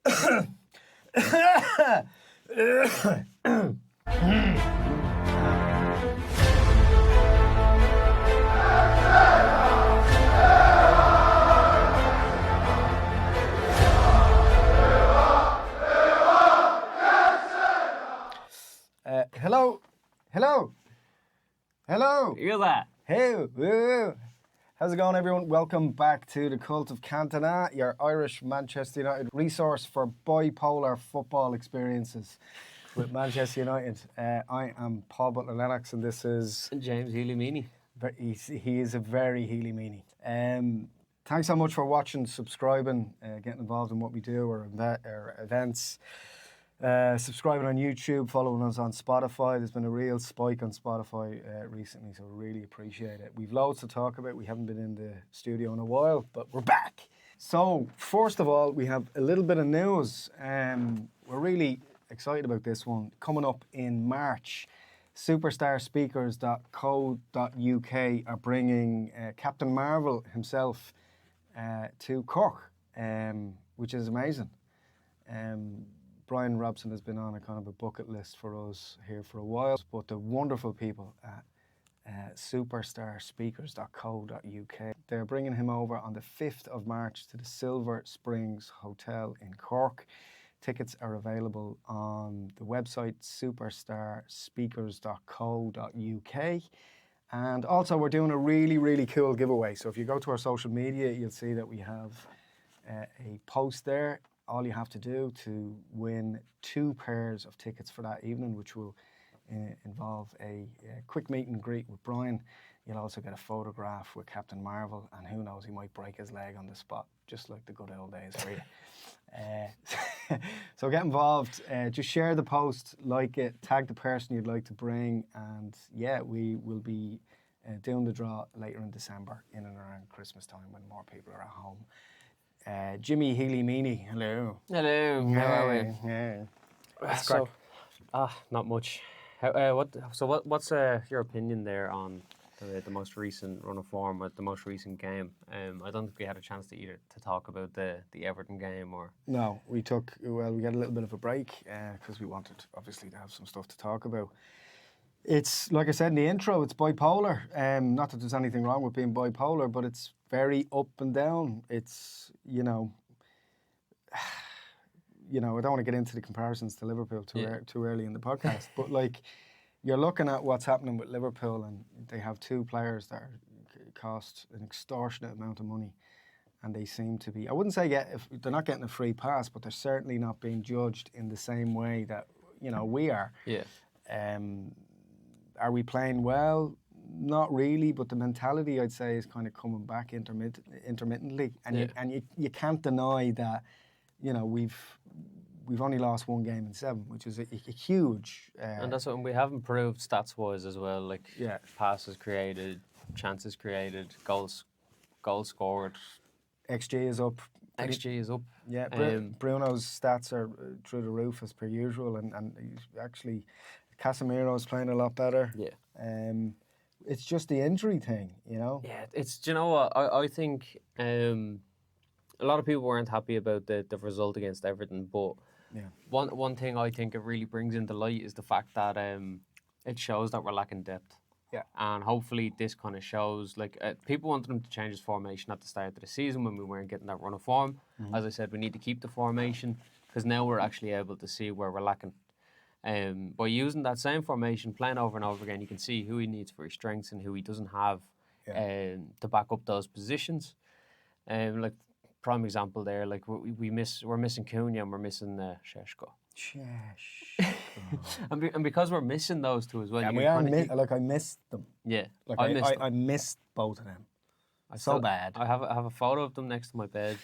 Hello. Hear that? Hey, woo. How's it going, everyone? Welcome back to the Cult of Cantona, your Irish Manchester United resource for bipolar football experiences with Manchester United. I am Paul Butler Lennox, and this is James Healy-Meaney. He is a very Healy-Meaney. Thanks so much for watching, subscribing, getting involved in what we do, our events. Subscribing on YouTube, following us on Spotify. There's been a real spike on Spotify recently, so we really appreciate it. We've loads to talk about. We haven't been in the studio in a while, but we're back. So, first of all, we have a little bit of news. We're really excited about this one. Coming up in March, superstarspeakers.co.uk are bringing Captain Marvel himself to Cork, which is amazing. Brian Robson has been on a kind of a bucket list for us here for a while, but the wonderful people at superstarspeakers.co.uk, they're bringing him over on the 5th of March to the Silver Springs Hotel in Cork. Tickets are available on the website superstarspeakers.co.uk. And also we're doing a really, really cool giveaway. So if you go to our social media, you'll see that we have a post there. All you have to do to win 2 pairs of tickets for that evening, which will involve a quick meet and greet with Brian. You'll also get a photograph with Captain Marvel, and who knows, he might break his leg on the spot, just like the good old days for you. So get involved, just share the post, like it, tag the person you'd like to bring, and yeah, we will be doing the draw later in December, in and around Christmas time when more people are at home. Jimmy Healy-Meaney, hello. Hello. How are we? Yeah. Not much. What's your opinion there on the most recent run of form with the most recent game? I don't think we had a chance to talk about the Everton game or. No, we got a little bit of a break because we wanted obviously to have some stuff to talk about. It's like I said in the intro, it's bipolar. Not that there's anything wrong with being bipolar, but it's very up and down. It's I don't want to get into the comparisons to Liverpool too early in the podcast, but like you're looking at what's happening with Liverpool, and they have 2 players that cost an extortionate amount of money, and they seem to be, I wouldn't say they're not getting a free pass, but they're certainly not being judged in the same way that we are. Yeah. Are we playing well? Not really, but the mentality, I'd say, is kind of coming back intermittently, and you can't deny that. We've only lost 1 game in 7, which is a huge. And that's what we have improved stats-wise as well. Like passes created, chances created, goals scored. XG is up. XG is up. Yeah, Bruno's stats are through the roof as per usual, and he's actually. Casemiro's playing a lot better. Yeah. It's just the injury thing, Yeah, it's. Do you know what? I think a lot of people weren't happy about the result against Everton, but one thing I think it really brings into light is the fact that it shows that we're lacking depth. Yeah. And hopefully this kind of shows, people wanted him to change his formation at the start of the season when we weren't getting that run of form. Mm-hmm. As I said, we need to keep the formation because now we're actually able to see where we're lacking. By using that same formation, playing over and over again, you can see who he needs for his strengths and who he doesn't have to back up those positions. Prime example there, we're missing Cunha and we're missing Šeško. And because we're missing those 2 as well. Yeah, I missed them. Yeah, I missed both of them. Bad. I have a photo of them next to my bed.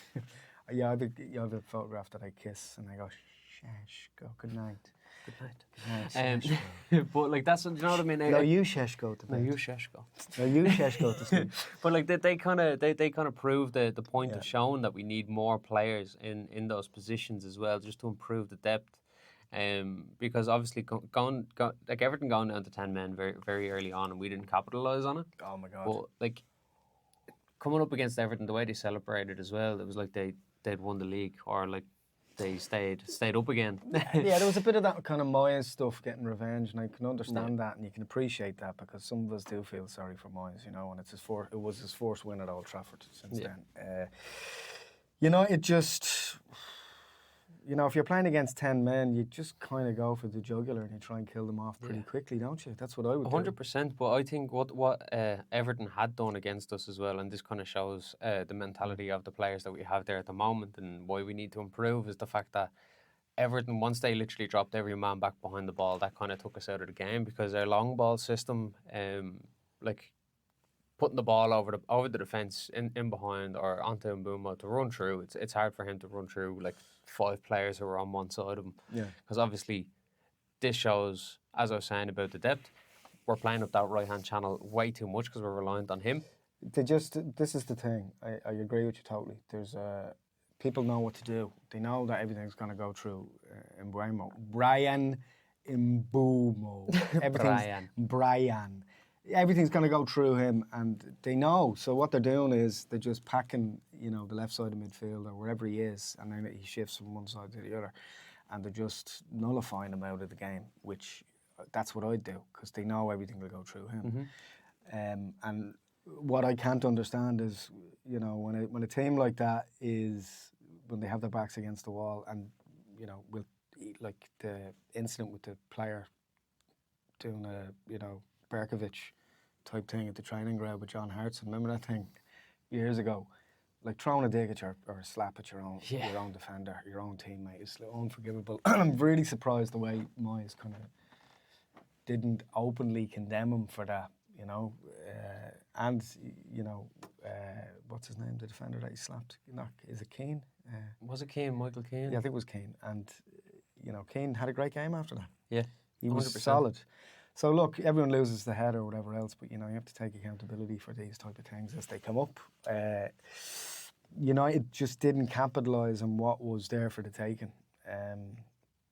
I have a photograph that I kiss and I go, Šeško, good night. Good night. But that's, you know what I mean? No, you Šeško to bed. No, you Šeško. No, you Šeško to sleep. But they kind of prove the point of showing that we need more players in those positions as well, just to improve the depth. Because obviously Everton going down to 10 men very, very early on, and we didn't capitalise on it. Oh my God. But coming up against Everton, the way they celebrated as well, it was like they'd won the league, or they stayed up again. Yeah, there was a bit of that kind of Moyes stuff, getting revenge, and I can understand that, and you can appreciate that, because some of us do feel sorry for Moyes, you know, and it was his fourth win at Old Trafford since then. You know, it just, you know, if you're playing against 10 men, you just kind of go for the jugular and you try and kill them off pretty quickly, don't you? That's what I would do. 100%, but I think what Everton had done against us as well, and this kind of shows the mentality of the players that we have there at the moment and why we need to improve, is the fact that Everton, once they literally dropped every man back behind the ball, that kind of took us out of the game, because their long ball system, like putting the ball over the defence in behind or onto Mbeumo to run through, it's hard for him to run through like 5 players who are on one side of him. Yeah. Because obviously this shows, as I was saying about the depth, we're playing up that right-hand channel way too much because we're reliant on him. This is the thing. I agree with you totally. There's people know what to do. They know that everything's going to go through Brian Mbeumo. Brian. Everything's going to go through him, and they know. So what they're doing is they're just packing, you know, the left side of midfield or wherever he is, and then he shifts from one side to the other, and they're just nullifying him out of the game, which that's what I'd do, because they know everything will go through him. And what I can't understand is, you know, when a team like that is, when they have their backs against the wall, and, you know, like the incident with the player doing a, you know, Berkovic type thing at the training ground with John Hartson. Remember that thing years ago? Like throwing a dig at or a slap at your own defender, your own teammate. It's unforgivable. And I'm really surprised the way Moyes kind of didn't openly condemn him for that, you know. And, you know, what's his name, the defender that he slapped? Is it Keane? Was it Keane, Michael Keane? Yeah, I think it was Keane. And, you know, Keane had a great game after that. Yeah, he was 100%. Solid. So look, everyone loses the head or whatever else, but, you know, you have to take accountability for these type of things as they come up. United just didn't capitalise on what was there for the taking.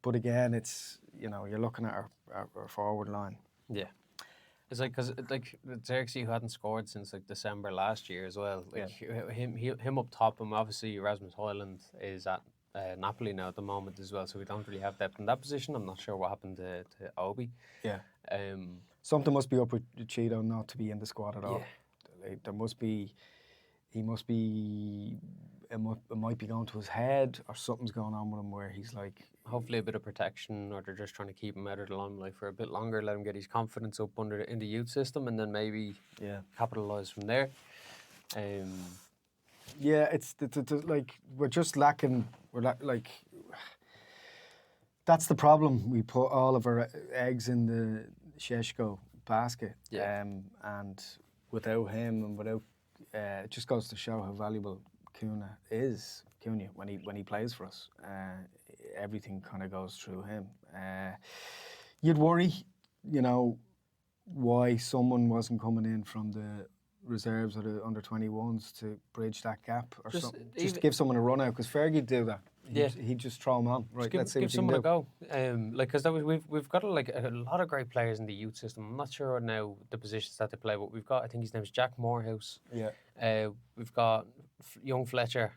But again, it's, you know, you're looking at our forward line. Yeah. It's like, because like Xerxes, who hadn't scored since like December last year as well. Like him up top, and obviously Erasmus Højlund is at Napoli now at the moment as well, so we don't really have depth in that position. I'm not sure what happened to Obi. Yeah. Something must be up with Cheeto not to be in the squad at all. Like, there must be, it might be going to his head, or something's going on with him where he's like... Hopefully a bit of protection, or they're just trying to keep him out of the limelight for a bit longer, let him get his confidence up in the youth system, and then maybe capitalise from there. Yeah, it's like, we're just lacking. Like, that's the problem. We put all of our eggs in the Šeško basket, and without him, and without it just goes to show how valuable Cunha is. Cunha, when he plays for us, everything kind of goes through him. You'd worry, you know, why someone wasn't coming in from the reserves or the under-21s to bridge that gap, or something. Just to give someone a run out, because Fergie'd do that. He'd just throw them on. Right, let's see what you can do. Give someone a go. Like, because we've got a lot of great players in the youth system. I'm not sure now the positions that they play, but we've got, I think his name's Jack Morehouse. Yeah. We've got young Fletcher,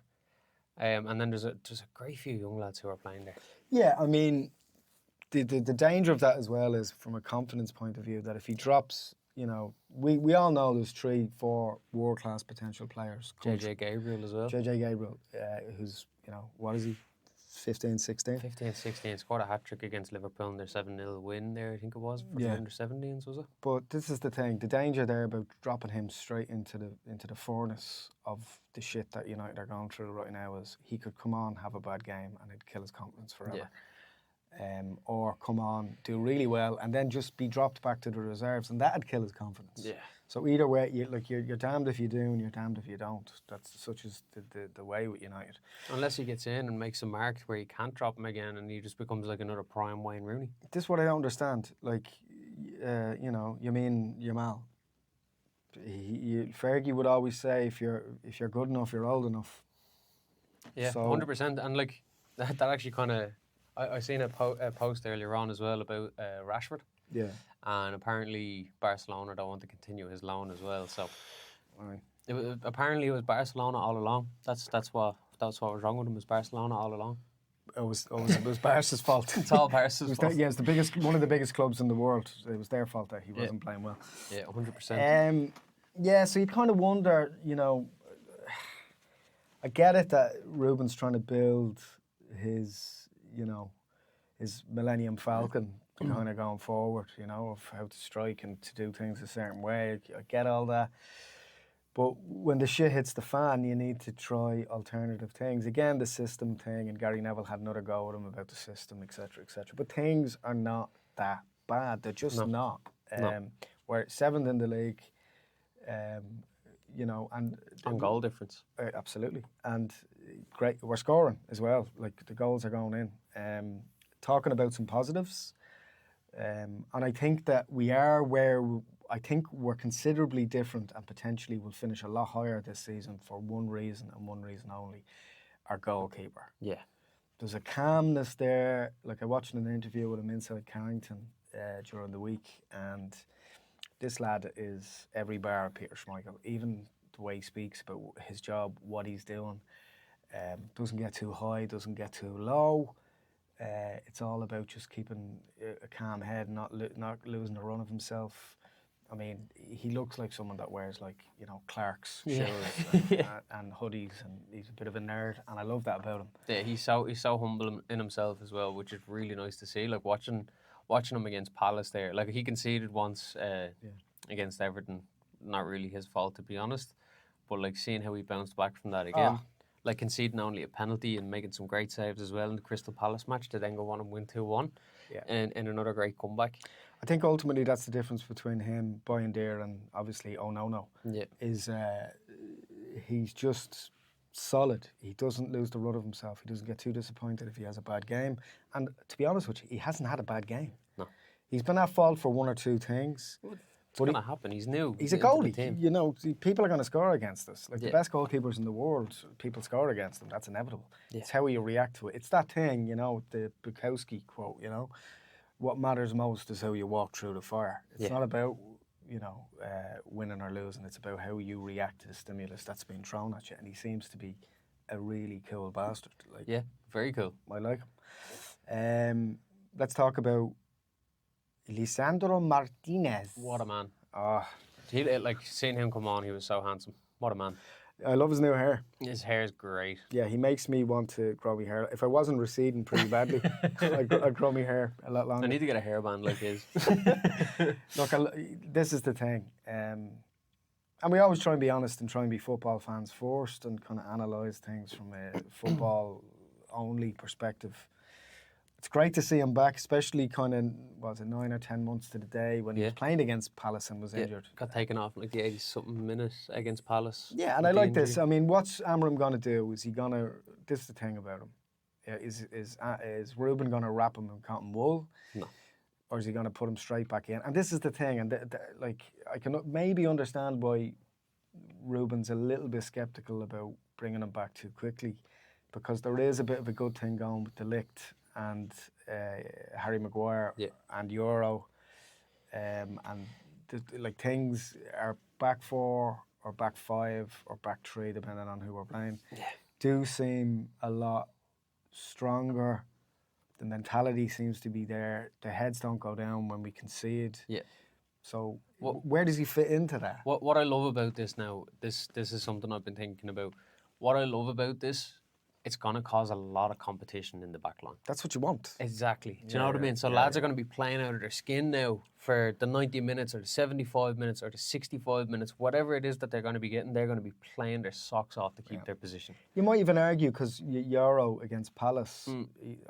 and then there's a great few young lads who are playing there. Yeah, I mean, the danger of that as well is from a confidence point of view, that if he drops, you know, we all know there's 3-4 world-class potential players. JJ Gabriel as well. JJ Gabriel, who's, you know, what is he, 15, 16? 15, 16, scored a hat-trick against Liverpool in their 7-0 win there, I think it was, for the under-17s, was it? But this is the thing, the danger there about dropping him straight into the furnace of the shit that United are going through right now is he could come on, have a bad game, and it'd kill his confidence forever. Yeah. Or come on, do really well, and then just be dropped back to the reserves, and that'd kill his confidence. Yeah. So either way, you're damned if you do, and you're damned if you don't. That's such as the way with United. Unless he gets in and makes a mark where you can't drop him again, and he just becomes like another prime Wayne Rooney. This is what I don't understand. Like, you know, you mean Yamal. Fergie would always say, if you're good enough, you're old enough. Yeah, 100%. And like that actually kind of. I seen a post earlier on as well about Rashford. Yeah. And apparently Barcelona don't want to continue his loan as well. So apparently it was Barcelona all along. That's what was wrong with him, was Barcelona all along. it was Barca's fault. It's all Barca's fault. Yeah, it's one of the biggest clubs in the world. It was their fault that he wasn't playing well. Yeah, 100%. Yeah, so you kind of wonder, you know, I get it that Ruben's trying to build his, you know, his Millennium Falcon kind of going forward, you know, of how to strike and to do things a certain way. I get all that. But when the shit hits the fan, you need to try alternative things. Again, the system thing, and Gary Neville had another go at him about the system, etc., etc. But things are not that bad. They're just not. We're 7th in the league, you know, and on goal difference. Absolutely, and great. We're scoring as well. Like the goals are going in. Talking about some positives, and I think that we are where. I think we're considerably different and potentially will finish a lot higher this season for one reason and one reason only, our goalkeeper. Yeah. There's a calmness there. Like I watched an interview with him inside Carrington during the week, and this lad is every bar of Peter Schmeichel. Even the way he speaks about his job, what he's doing, doesn't get too high, doesn't get too low. It's all about just keeping a calm head, not losing the run of himself. I mean, he looks like someone that wears, like, you know, Clark's shoes and hoodies, and he's a bit of a nerd, and I love that about him. Yeah, he's so humble in himself as well, which is really nice to see. Like watching him against Palace there, like he conceded once against Everton, not really his fault to be honest, but like seeing how he bounced back from that again, like conceding only a penalty and making some great saves as well in the Crystal Palace match to then go on and win 2-1, and another great comeback. I think ultimately that's the difference between him, Boyan Deere, and obviously No. Yeah. Is he's just solid. He doesn't lose the run of himself. He doesn't get too disappointed if he has a bad game. And to be honest with you, he hasn't had a bad game. No. He's been at fault for one or two things. It's going to happen. He's new. He's a goalie. You know, people are going to score against us. Like the best goalkeepers in the world, people score against them. That's inevitable. Yeah. It's how you react to it. It's that thing, you know, the Bukowski quote, you know. What matters most is how you walk through the fire. It's not about, you know, winning or losing. It's about how you react to the stimulus that's being thrown at you. And he seems to be a really cool bastard. Like, yeah, very cool. I like him. Let's talk about Lisandro Martinez. What a man. He, like, seeing him come on, he was so handsome. What a man. I love his new hair. His hair is great. Yeah, he makes me want to grow my hair. If I wasn't receding pretty badly, I'd grow my hair a lot longer. I need to get a hairband like his. Look, this is the thing. And we always try and be honest and try and be football fans first and kind of analyse things from a football-only perspective. It's great to see him back, especially kind of, 9 or 10 months to the day when he was playing against Palace and was injured. Got taken off in like the 80-something minute against Palace. Yeah, and I like this. I mean, what's Amram going to do? Is he going to... This is the thing about him. Is Ruben going to wrap him in cotton wool? No. Or is he going to put him straight back in? And this is the thing, and like I can maybe understand why Ruben's a little bit sceptical about bringing him back too quickly, because there is a bit of a good thing going with De Ligt and Harry Maguire and Euro, and like things are back 4 or back 5 or back 3 depending on who we're playing, do seem a lot stronger. The mentality seems to be there. The heads don't go down when we concede. Yeah. So where does he fit into that? What I love about this now, this is something I've been thinking about. What I love about this, it's going to cause a lot of competition in the back line. That's what you want. Exactly. Do you know what I mean? So lads are going to be playing out of their skin now for the 90 minutes or the 75 minutes or the 65 minutes, whatever it is that they're going to be getting, they're going to be playing their socks off to keep their position. You might even argue, because Euro against Palace,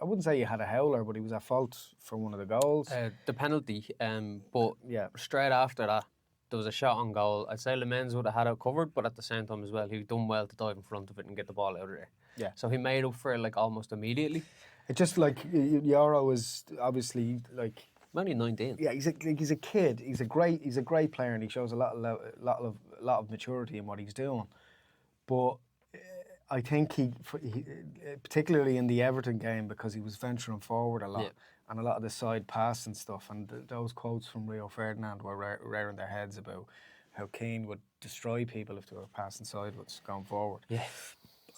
I wouldn't say he had a howler, but he was at fault for one of the goals. The penalty, but straight after that, there was a shot on goal. I'd say Lemens would have had it covered, but at the same time as well, he'd done well to dive in front of it and get the ball out of there. Yeah. So he made up for it like almost immediately. It's just like Euro is obviously like only 19. Yeah, he's a kid. He's a great player, and he shows a lot of maturity in what he's doing. But I think he particularly in the Everton game, because he was venturing forward a lot and a lot of the side pass and stuff, and those quotes from Rio Ferdinand were rearing their heads about how Keane would destroy people if they were passing sideways going forward. Yeah.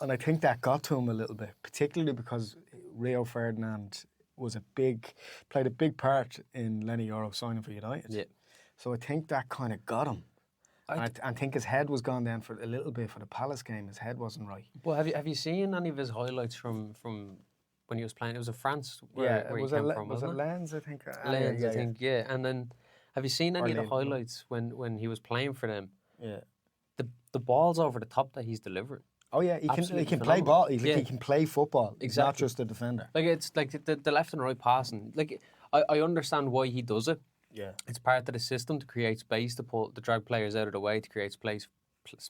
And I think that got to him a little bit, particularly because Rio Ferdinand played a big part in Lenny Yoro signing for United. Yeah. So I think that kind of got him. I think his head was gone down for a little bit for the Palace game. His head wasn't right. But have you seen any of his highlights from when he was playing? It was in France where he came from, was it wasn't it? Lens, I think? Lens, I think, yeah. And then have you seen any of the Lille, highlights when he was playing for them? Yeah. The balls over the top that he's delivering. Oh yeah, he can play phenomenal. ball. He can play football. He's not Exactly. just a defender. Like it's like the left and right passing. Like I understand why he does it. Yeah. It's part of the system to create space to drag players out of the way to create space.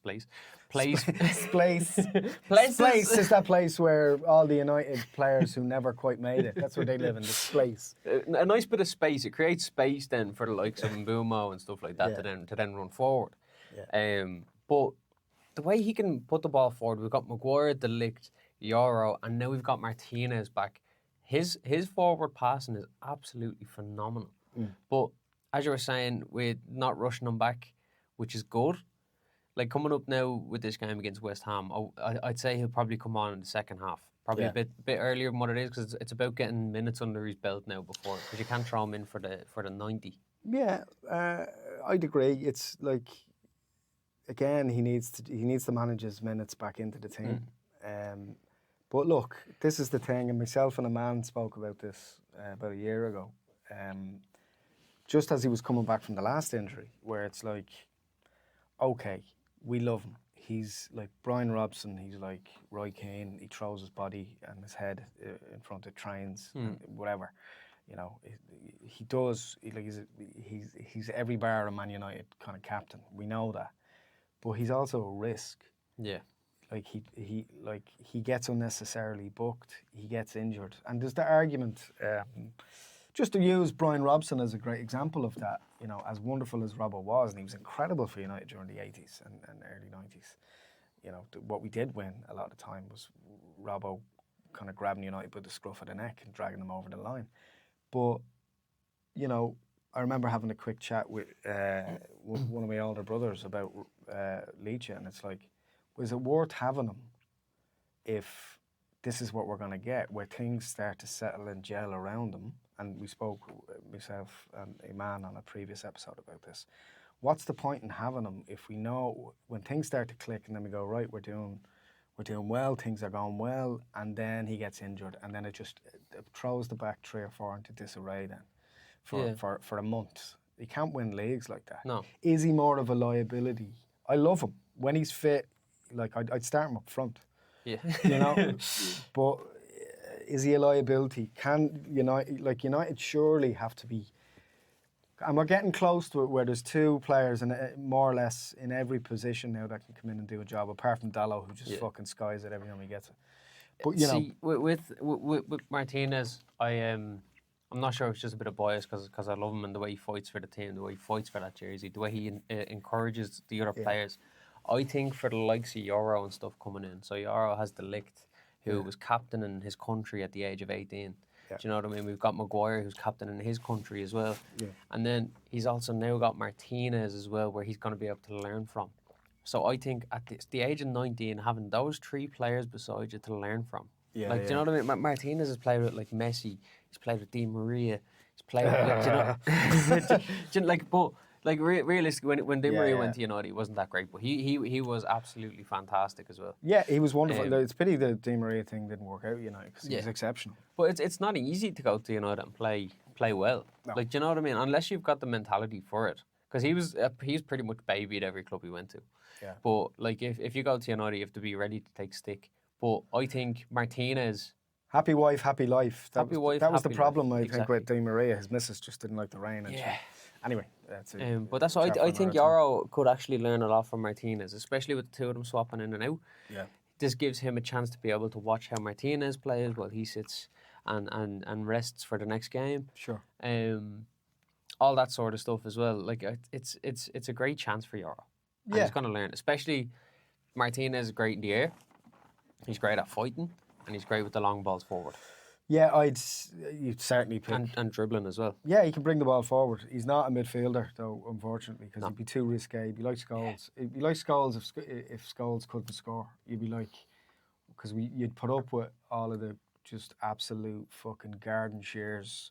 Place. Place Places. is that place where all the United players who never quite made it. That's where they live in. This place. A nice bit of space. It creates space then for the likes of Mbumo and stuff like that Yeah. to then run forward. Yeah. But the way he can put the ball forward, we've got Maguire, De Ligt, Yoro, and now we've got Martinez back. His forward passing is absolutely phenomenal. But as you were saying, with not rushing him back, which is good. Like coming up now with this game against West Ham, I'd say he'll probably come on in the second half. Probably a bit earlier than what it is because it's about getting minutes under his belt now because you can't throw him in for the 90. Yeah, I'd agree. It's like, again, he needs to manage his minutes back into the team. But look, this is the thing, and myself and a man spoke about this about a year ago. Just as he was coming back from the last injury, where it's like, okay, we love him. He's like Brian Robson. He's like Roy Keane. He throws his body and his head in front of trains, and whatever. You know, he does. He's every bar a Man United kind of captain. We know that, but he's also a risk. Yeah. Like he gets unnecessarily booked. He gets injured, and there's the argument. Just to use Brian Robson as a great example of that, you know, as wonderful as Robbo was, and he was incredible for United during the 80s and early 90s. You know, what we did win a lot of the time was Robbo kind of grabbing United by the scruff of the neck and dragging them over the line. But, you know, I remember having a quick chat with one of my older brothers about Leach, and it's like, was it worth having him if this is what we're going to get, where things start to settle and gel around him? And we spoke, myself and a man, on a previous episode about this. What's the point in having him if we know when things start to click and then we go, right, we're doing well, things are going well, and then he gets injured, and then it throws the back 3 or 4 into disarray then for a month. He can't win leagues like that. No. Is he more of a liability? I love him. When he's fit, like I'd start him up front. Yeah. You know? But is he a liability? Can United surely have to be, and we're getting close to it where there's 2 players and more or less in every position now that can come in and do a job, apart from Dallo, who just fucking skies it every time he gets it. But you know, with Martinez, I'm not sure if it's just a bit of bias because I love him and the way he fights for the team, the way he fights for that jersey, the way he encourages the other players. I think for the likes of Yoro and stuff coming in, so Yoro has De Ligt, who was captain in his country at the age of 18. Yeah. Do you know what I mean? We've got Maguire, who's captain in his country as well. Yeah. And then he's also now got Martinez as well, where he's going to be able to learn from. So I think at the age of 19, having those 3 players beside you to learn from. Do you know what I mean? Martinez has played with like Messi, he's played with Di Maria, he's played with, realistically, when Di Maria went to United, he wasn't that great, but he was absolutely fantastic as well. Yeah, he was wonderful. It's a pity the Di Maria thing didn't work out, United, because he was exceptional. But it's not easy to go to United and play well. No. Like, do you know what I mean? Unless you've got the mentality for it, because he's pretty much babied every club he went to. Yeah. But like if you go to United, you have to be ready to take stick. But I think Martinez. Happy wife, happy life. That was the problem, I think, with Di Maria. His missus just didn't like the rain. And anyway, that's it. But that's why I think Yoro could actually learn a lot from Martinez, especially with the 2 of them swapping in and out. Yeah. This gives him a chance to be able to watch how Martinez plays while he sits and rests for the next game. Sure. All that sort of stuff as well. Like it's a great chance for Yoro. And he's going to learn, especially Martinez is great in the air. He's great at fighting, and he's great with the long balls forward. Yeah, you'd certainly pick. And dribbling as well. Yeah, he can bring the ball forward. He's not a midfielder, though, unfortunately, because he'd be too risque. He'd be like Scholes. He'd be like Scholes if Scholes couldn't score. You'd be like, because you'd put up with all of the just absolute fucking garden shears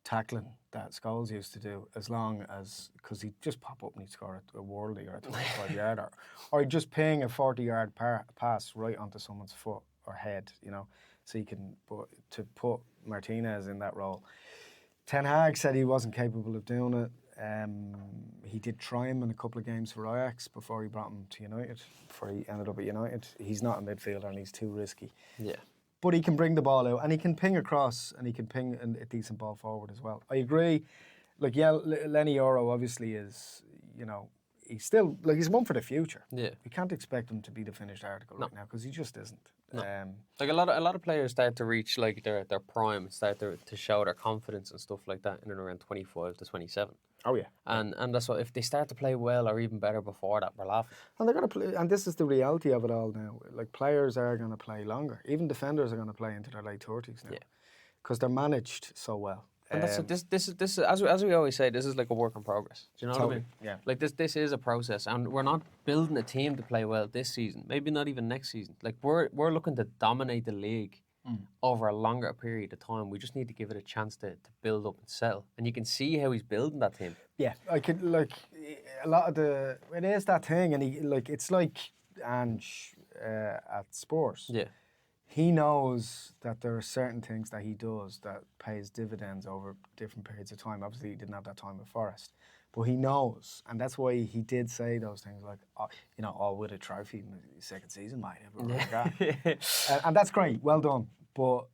tackling that Scholes used to do, as long as, because he'd just pop up and he'd score a worldie or a 25-yarder, or he'd just ping a 40-yard pass right onto someone's foot or head, you know, so you can, but to put Martinez in that role. Ten Hag said he wasn't capable of doing it. He did try him in a couple of games for Ajax before he brought him to United, before he ended up at United. He's not a midfielder and he's too risky. Yeah. But he can bring the ball out and he can ping across and he can ping a decent ball forward as well. I agree. Like, yeah, Lenny Oro obviously is, you know, he's still, like, he's one for the future. Yeah. We can't expect him to be the finished article right now because he just isn't. No. Like a lot of players start to reach like their prime, start to show their confidence and stuff like that in and around 25 to 27. Oh yeah, and that's what, if they start to play well or even better before that, we're laughing. And they're gonna play, and this is the reality of it all now. Like, players are gonna play longer. Even defenders are gonna play into their late 30s now, because they're managed so well. And that's this is as we always say, this is like a work in progress. Do you know what I mean? Yeah. Like this is a process, and we're not building a team to play well this season. Maybe not even next season. Like we're looking to dominate the league over a longer period of time. We just need to give it a chance to build up and settle. And you can see how he's building that team. Yeah, I could, like, a lot of it is that thing, and it's like Ange at Spurs. Yeah. He knows that there are certain things that he does that pays dividends over different periods of time. Obviously, he didn't have that time with Forest. But he knows, and that's why he did say those things like, you know, all with a trophy in the second season, mate. And that's great, well done. But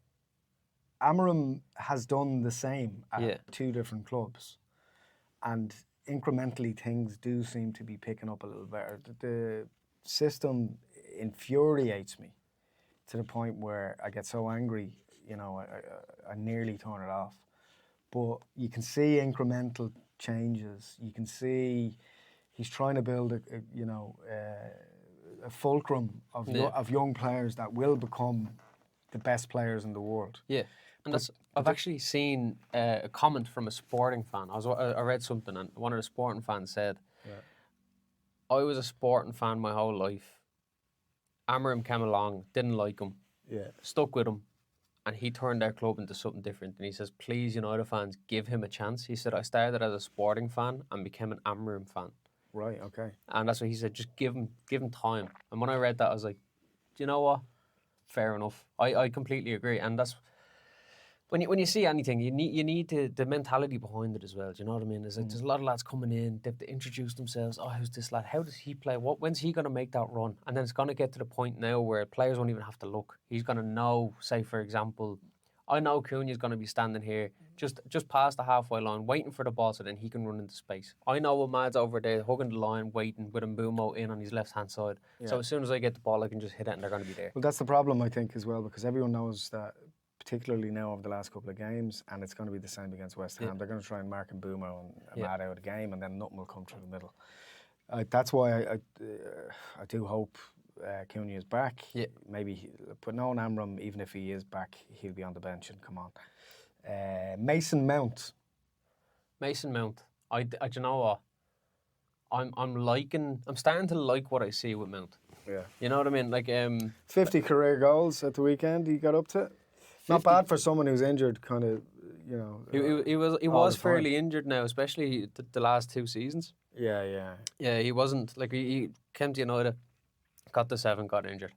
Amorim has done the same at two different clubs. And incrementally, things do seem to be picking up a little better. The system infuriates me to the point where I get so angry, you know, I nearly turn it off. But you can see incremental changes. You can see he's trying to build a fulcrum of young players that will become the best players in the world. Yeah, and I've actually seen a comment from a Sporting fan. I read something, and one of the Sporting fans said, I was a Sporting fan my whole life. Amorim came along, didn't like him, stuck with him, and he turned their club into something different. And he says, please, United fans, give him a chance. He said, I started as a Sporting fan and became an Amorim fan. Right, okay. And that's what he said, just give him time. And when I read that, I was like, do you know what? Fair enough. I completely agree. And that's, when you see anything, you need the mentality behind it as well. Do you know what I mean? There's a lot of lads coming in, they've to introduce themselves. Oh, who's this lad? How does he play? When's he going to make that run? And then it's going to get to the point now where players won't even have to look. He's going to know, say for example, I know Cunha's going to be standing here just past the halfway line, waiting for the ball so then he can run into space. I know Ahmad's over there hugging the line, waiting with Mbumo in on his left-hand side. Yeah. So as soon as I get the ball, I can just hit it and they're going to be there. Well, that's the problem, I think, as well, because everyone knows that, particularly now over the last couple of games, and it's going to be the same against West Ham. They're going to try and mark Mbumo and Ahmad out of the game, and then nothing will come through the middle. That's why I do hope Cunha is back. Yeah. Maybe, but knowing Amorim, even if he is back, he'll be on the bench and come on. Mason Mount. Do you know what? I'm starting to like what I see with Mount. Yeah. You know what I mean? Like 50 career goals at the weekend he got up to. 50. Not bad for someone who's injured, kind of, you know. He was fairly injured now, especially the last two seasons. Yeah. Yeah, he wasn't, like, he came to United, got the 7, got injured.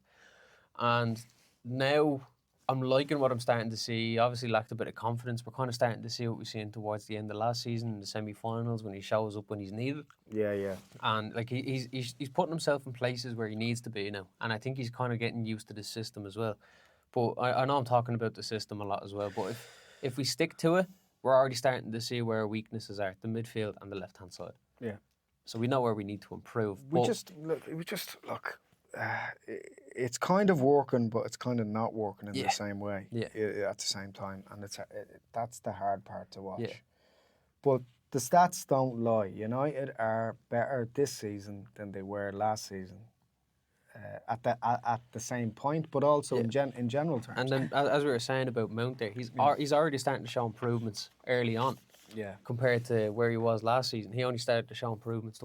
And now I'm liking what I'm starting to see. He obviously lacked a bit of confidence. We're kind of starting to see what we've seen towards the end of last season in the semi-finals when he shows up when he's needed. Yeah. And like he's putting himself in places where he needs to be now. And I think he's kind of getting used to the system as well. But I know I'm talking about the system a lot as well. But if we stick to it, we're already starting to see where our weaknesses are, the midfield and the left-hand side. Yeah. So we know where we need to improve. It's kind of working, but it's kind of not working in the same way at the same time. And that's the hard part to watch. Yeah. But the stats don't lie. United are better this season than they were last season. At the same point, but also in general terms. And then, as we were saying about Mount there, he's already starting to show improvements early on. Yeah. compared to where he was last season. He only started to show improvements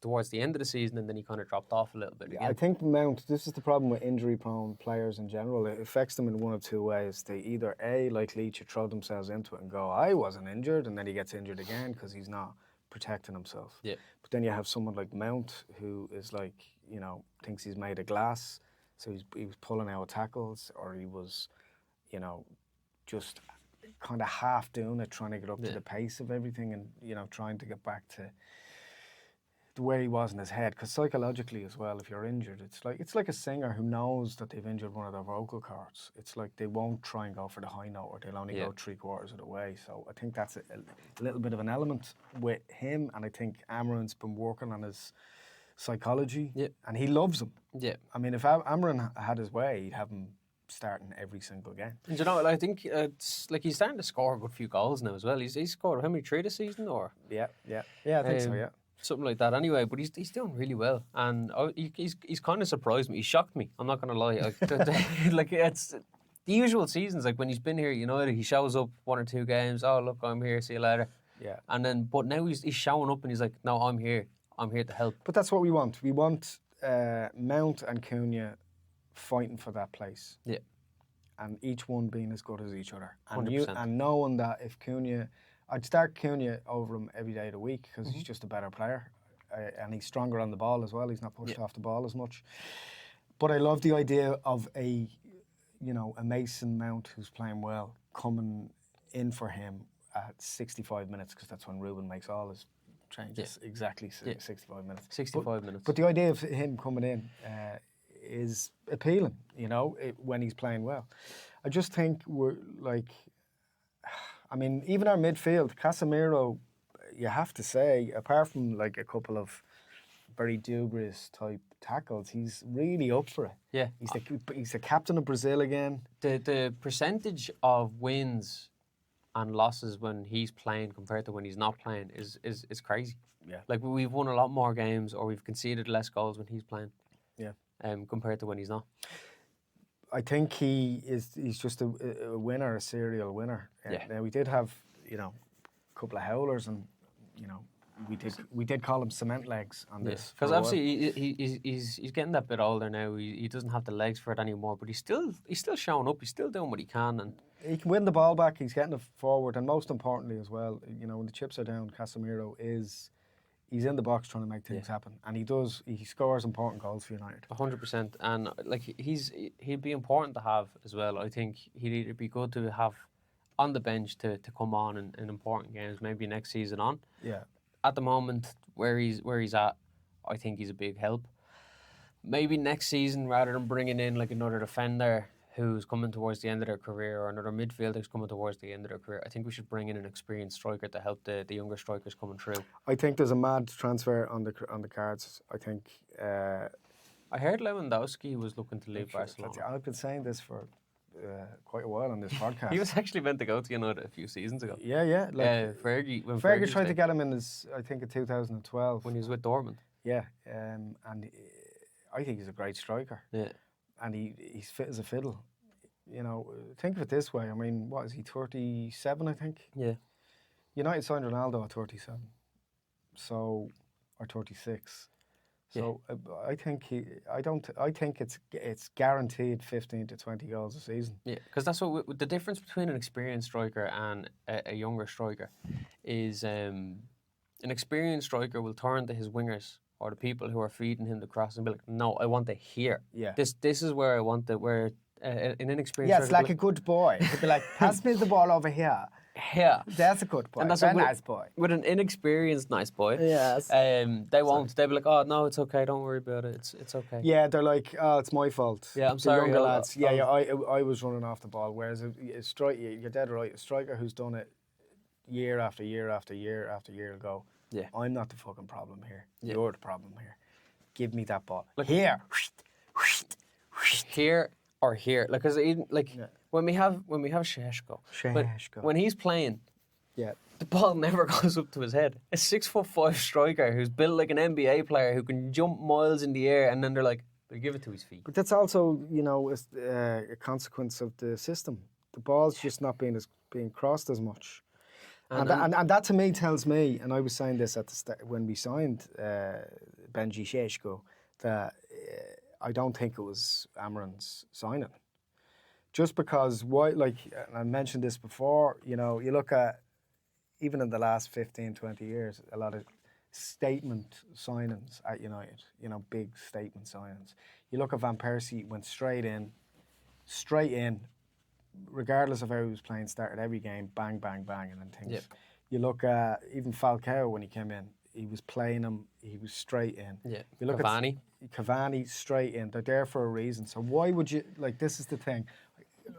towards the end of the season, and then he kind of dropped off a little bit again. I think Mount, this is the problem with injury-prone players in general. It affects them in one of two ways. They either, A, like Leach, throw themselves into it and go, I wasn't injured, and then he gets injured again because he's not protecting himself. Yeah. But then you have someone like Mount who is like, you know, thinks he's made of glass, so he was pulling out tackles, or he was, you know, just kind of half doing it, trying to get up to the pace of everything, and, you know, trying to get back to where he was in his head. Because psychologically as well, if you're injured, it's like a singer who knows that they've injured one of their vocal cords. It's like they won't try and go for the high note, or they'll only go 3/4 of the way. So I think that's a little bit of an element with him, and I think Amarin's been working on his psychology, and he loves him. Yeah. I mean, if Amarin had his way, he'd have him starting every single game. And you know, I think it's like he's starting to score a good few goals now as well. He's scored how many, 3 this season, or Yeah, I think so. Yeah. something like that. Anyway, but he's doing really well, and he's kind of surprised me. He shocked me. I'm not gonna lie. Like it's the usual seasons. Like when he's been here, you know, he shows up 1 or 2 games. Oh look, I'm here. See you later. Yeah. And then, but now he's showing up and he's like, no, I'm here. I'm here to help. But that's what we want. We want Mount and Cunha fighting for that place. Yeah. And each one being as good as each other. And 100%. and knowing that if Cunha, I'd start Cunha over him every day of the week because he's just a better player. And he's stronger on the ball as well. He's not pushed off the ball as much. But I love the idea of a Mason Mount who's playing well coming in for him at 65 minutes, because that's when Ruben makes all his changes. Exactly 65 minutes. 65 minutes. But the idea of him coming in is appealing, you know, when he's playing well. I just think we're like, I mean, even our midfield, Casemiro, you have to say, apart from like a couple of very dubious type tackles, he's really up for it. Yeah. He's the captain of Brazil again. The percentage of wins and losses when he's playing compared to when he's not playing is crazy. Yeah. Like we've won a lot more games, or we've conceded less goals when he's playing. Yeah. Compared to when he's not. I think he's just a winner, a serial winner. Yeah. Now we did have, you know, a couple of howlers, and you know, we did call him cement legs on this. Because obviously he's getting that bit older now. He doesn't have the legs for it anymore, but he's still showing up. He's still doing what he can, and he can win the ball back. He's getting it forward, and most importantly as well, you know, when the chips are down, Casemiro he's in the box trying to make things happen, and he scores important goals for United. 100%, and like he'd be important to have as well. I think he'd either be good to have on the bench to come on in important games, maybe next season on. Yeah. At the moment, where he's at, I think he's a big help. Maybe next season, rather than bringing in like another defender who's coming towards the end of their career, or another midfielder who's coming towards the end of their career, I think we should bring in an experienced striker to help the younger strikers coming through. I think there's a mad transfer on the cards. I think. I heard Lewandowski was looking to leave Barcelona. I've been saying this for quite a while on this podcast. He was actually meant to go to United a few seasons ago. Yeah. Like, Fergie tried to get him in I think in 2012 when he was with Dortmund. Yeah, and I think he's a great striker. Yeah, and he's fit as a fiddle. You know, think of it this way. I mean, what is he? 37, I think. Yeah. United signed Ronaldo at 37, or 36. So I think it's guaranteed 15 to 20 goals a season. Yeah, because that's what the difference between an experienced striker and a younger striker is. An experienced striker will turn to his wingers or the people who are feeding him the cross and be like, "No, I want it here. Yeah, this is where I want it." Where an inexperienced striker, like a good boy. He'd be like, "Pass me the ball over here." Yeah, that's a good boy. And that's a nice boy. With an inexperienced nice boy, yes, they won't. They'll be like, "Oh no, it's okay. Don't worry about it. It's okay." Yeah, they're like, "Oh, it's my fault." Yeah, I'm sorry, younger lads. I was running off the ball. Whereas a striker, you're dead right. A striker who's done it year after year after year after year will go, "Yeah, I'm not the fucking problem here. Yeah. You're the problem here. Give me that ball like, here, here or here." Like, cause when we have Šeško, when he's playing, the ball never goes up to his head. A 6'5" striker who's built like an NBA player who can jump miles in the air, and then they give it to his feet. But that's also, you know, a consequence of the system. The ball's just not being crossed as much. And that to me tells me, and I was saying this at the start when we signed Benji Sheshko, that I don't think it was Amaran's signing. Just because, and I mentioned this before, you look at, even in the last 15, 20 years, a lot of statement signings at United, big statement signings. You look at Van Persie, went straight in, regardless of how he was playing, started every game, bang, bang, bang, and then things. Yep. You look at even Falcao when he came in, he was playing him, he was straight in. Yeah. You look Cavani. at Cavani, straight in. They're there for a reason. So why would you, this is the thing.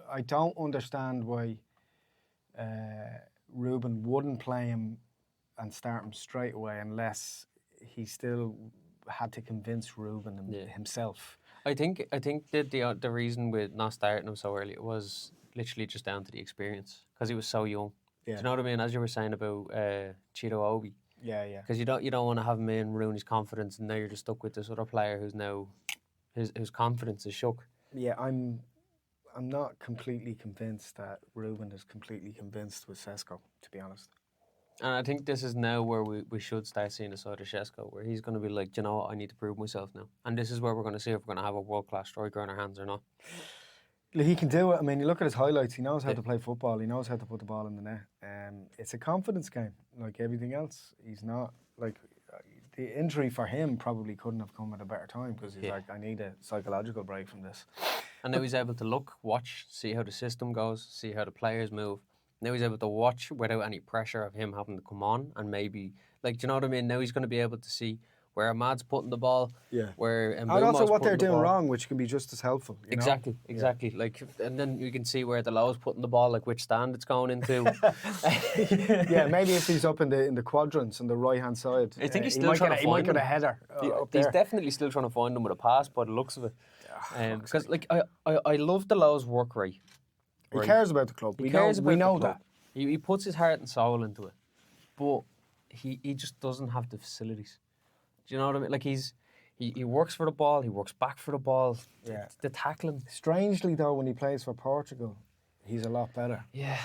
I don't understand why Ruben wouldn't play him and start him straight away unless he still had to convince Ruben himself. I think that the reason with not starting him so early was literally just down to the experience, because he was so young. Yeah. Do you know what I mean? As you were saying about Chido Obi. Yeah. Because you don't want to have him in, ruin his confidence, and now you're just stuck with this other player who's now his confidence is shook. Yeah, I'm not completely convinced that Ruben is completely convinced with Sesko, to be honest. And I think this is now where we should start seeing a side of Sesko, where he's going to be like, you know what, I need to prove myself now. And this is where we're going to see if we're going to have a world-class striker in our hands or not. He can do it. I mean, you look at his highlights, he knows how to play football, he knows how to put the ball in the net. It's a confidence game, like everything else. He's not, the injury for him probably couldn't have come at a better time, because he's like, I need a psychological break from this. And now he's able to look, watch, see how the system goes, see how the players move. Now he's able to watch without any pressure of him having to come on, and maybe, do you know what I mean? Now he's going to be able to see where Ahmad's putting the ball, where and also what they're doing wrong, which can be just as helpful. Exactly. And then you can see where the Low's putting the ball, which stand it's going into. Yeah, maybe if he's up in the quadrants on the right hand side, I think he's still trying to find. He might get a header. He's definitely still trying to find them with a pass, by the looks of it. Because I love the Low's work rate. He cares about the club. We know that. He puts his heart and soul into it, but he just doesn't have the facilities. Do you know what I mean? He works for the ball, he works back for the ball. Yeah. The tackling. Strangely though, when he plays for Portugal, he's a lot better. Yeah.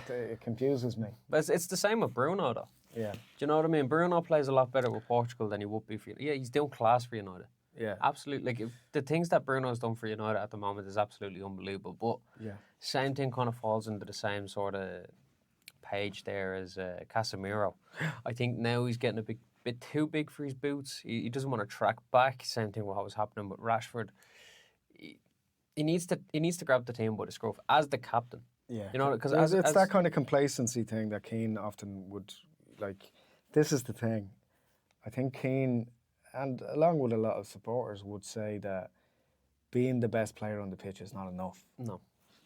It confuses me. But it's the same with Bruno though. Yeah. Do you know what I mean? Bruno plays a lot better with Portugal than he would be for United. Yeah, he's doing class for United. Yeah. Absolutely. The things that Bruno's done for United at the moment is absolutely unbelievable. But same thing kind of falls into the same sort of page there as Casemiro. I think now he's getting a bit too big for his boots. He doesn't want to track back. Same thing with what was happening with Rashford. He needs to grab the team by the scruff as the captain. Yeah, you know, because it's that kind of complacency thing that Keane often would like. This is the thing. I think Keane, and along with a lot of supporters, would say that being the best player on the pitch is not enough. No,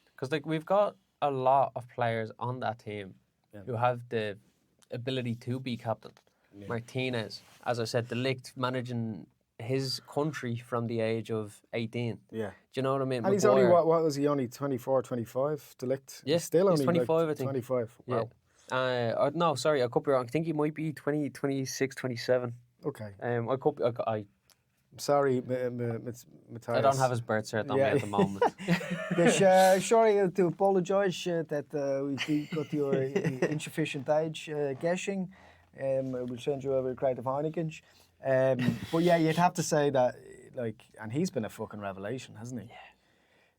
because we've got a lot of players on that team who have the ability to be captain. Yeah. Martinez, as I said, De Ligt managing his country from the age of 18. Yeah. Do you know what I mean? And he's only, what was he, only 24, 25, De Ligt? Yeah, he's still only 25, I think. 25, wow. Yeah. No, sorry, I could be wrong. I think he might be 20, 26, 27. Okay. I'm sorry, Matthias. I don't have his birth cert on me at the moment. Sorry to apologise that we got your insufficient age guessing. We'll send you over a crate of Heineken. But yeah, you'd have to say that, and he's been a fucking revelation, hasn't he? Yeah.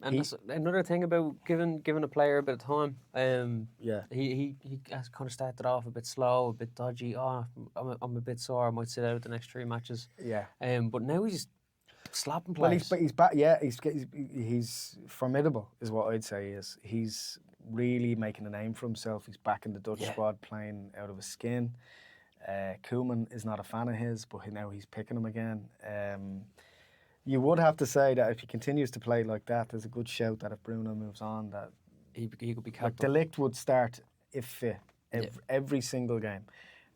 And another thing about giving a player a bit of time. He has kind of started off a bit slow, a bit dodgy. I'm a bit sore. I might sit out the next 3 matches. Yeah. But now he's slapping players. Well, he's back. Yeah, he's formidable, is what I'd say. He's really making a name for himself. He's back in the Dutch squad, playing out of his skin. Koeman is not a fan of his, but now he's picking him again. You would have to say that if he continues to play like that, there's a good shout that if Bruno moves on, that he could be captain. De Ligt would start if fit every single game.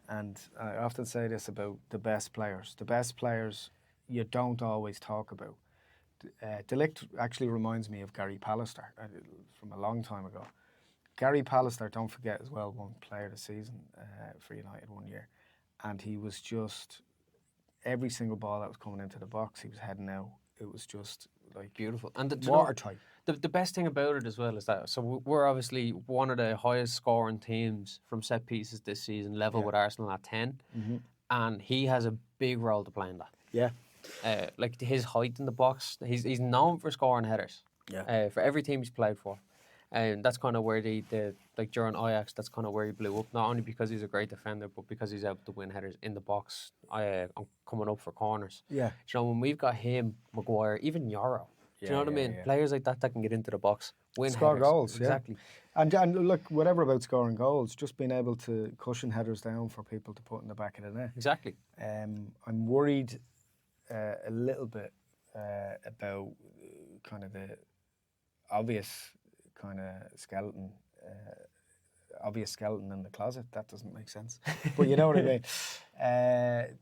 And I often say this about the best players. The best players you don't always talk about. De Ligt actually reminds me of Gary Pallister from a long time ago. Gary Pallister, don't forget as well, won Player of the Season for United one year. And he was just, every single ball that was coming into the box, he was heading out. It was just like beautiful. And watertight. The best thing about it as well is that, so we're obviously one of the highest scoring teams from set pieces this season, level with Arsenal at 10. And he has a big role to play in that. Yeah. Like his height in the box, he's known for scoring headers. Yeah. For every team he's played for. And that's kind of where like during Ajax, that's kind of where he blew up. Not only because he's a great defender, but because he's able to win headers in the box, coming up for corners. Yeah. You know, when we've got him, Maguire, even Yoro. Do you know what I mean? Yeah. Players like that can get into the box, win score headers. Goals. Exactly. Yeah. And look, whatever about scoring goals, just being able to cushion headers down for people to put in the back of the net. Exactly. I'm worried a little bit about kind of the obvious kind of skeleton in the closet. That doesn't make sense, but you know what I mean.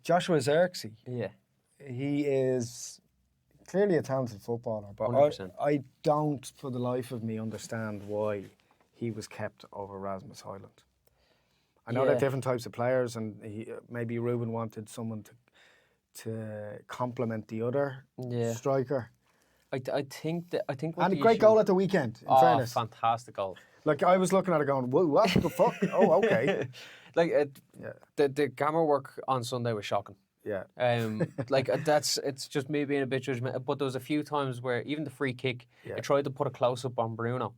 Joshua Zirkzee. Yeah. He is clearly a talented footballer, but 100%. I don't, for the life of me, understand why he was kept over Rasmus Højlund. I know they're different types of players, and maybe Ruben wanted someone to complement the other striker. I think and a great goal at the weekend, in fairness. Fantastic goal. Like, I was looking at it going, whoa, what the fuck? Oh, okay. The camera work on Sunday was shocking. Yeah. It's just me being a bit judgmental, but there was a few times where even the free kick, I tried to put a close-up on Bruno,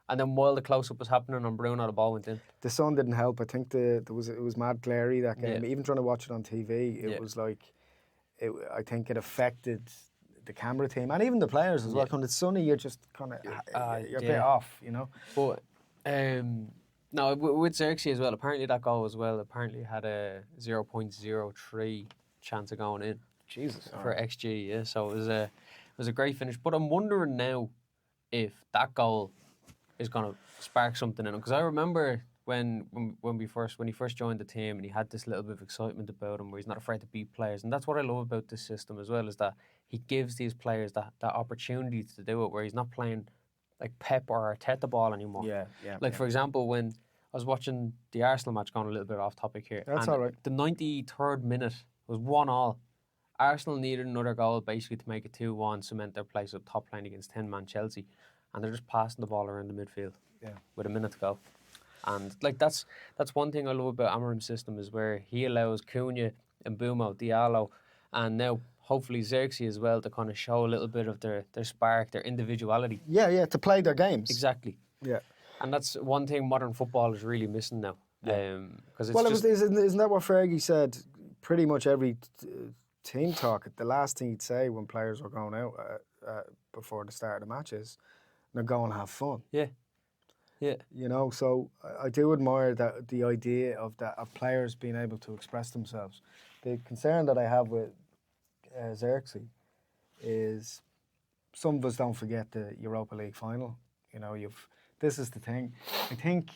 and then while the close-up was happening on Bruno, the ball went in. The sun didn't help. I think it was mad glary, that game. Even trying to watch it on TV, it was like, I think it affected the camera team and even the players as well. When it's sunny, you're just kind of you're a bit off, you know. But no, with Zirkzee as well. Apparently that goal as well. Apparently had a 0.03 chance of going in. Jesus. For XG, yeah. So it was a great finish. But I'm wondering now if that goal is going to spark something in him, because I remember when he first joined the team, and he had this little bit of excitement about him, where he's not afraid to beat players, and that's what I love about this system as well, is that he gives these players that opportunity to do it, where he's not playing like Pep or Arteta ball anymore. For example, when I was watching the Arsenal match, going a little bit off topic here. That's all right. The 93rd minute was 1-1. Arsenal needed another goal basically to make it 2-1, cement their place up top line against 10-man Chelsea, and they're just passing the ball around the midfield with a minute to go. And like that's one thing I love about Amorim's system, is where he allows Cunha, Mbeumo, Diallo, and now hopefully Zirkzee as well, to kind of show a little bit of their spark, their individuality. Yeah, to play their games. Exactly. Yeah. And that's one thing modern football is really missing now. Because isn't that what Fergie said? Pretty much every team talk, the last thing he'd say when players were going out before the start of the match is, "Now go and have fun." Yeah. You know, so I do admire that, the idea of players being able to express themselves. The concern that I have with Zirkzee is some of us don't forget the Europa League final. You know, this is the thing. I think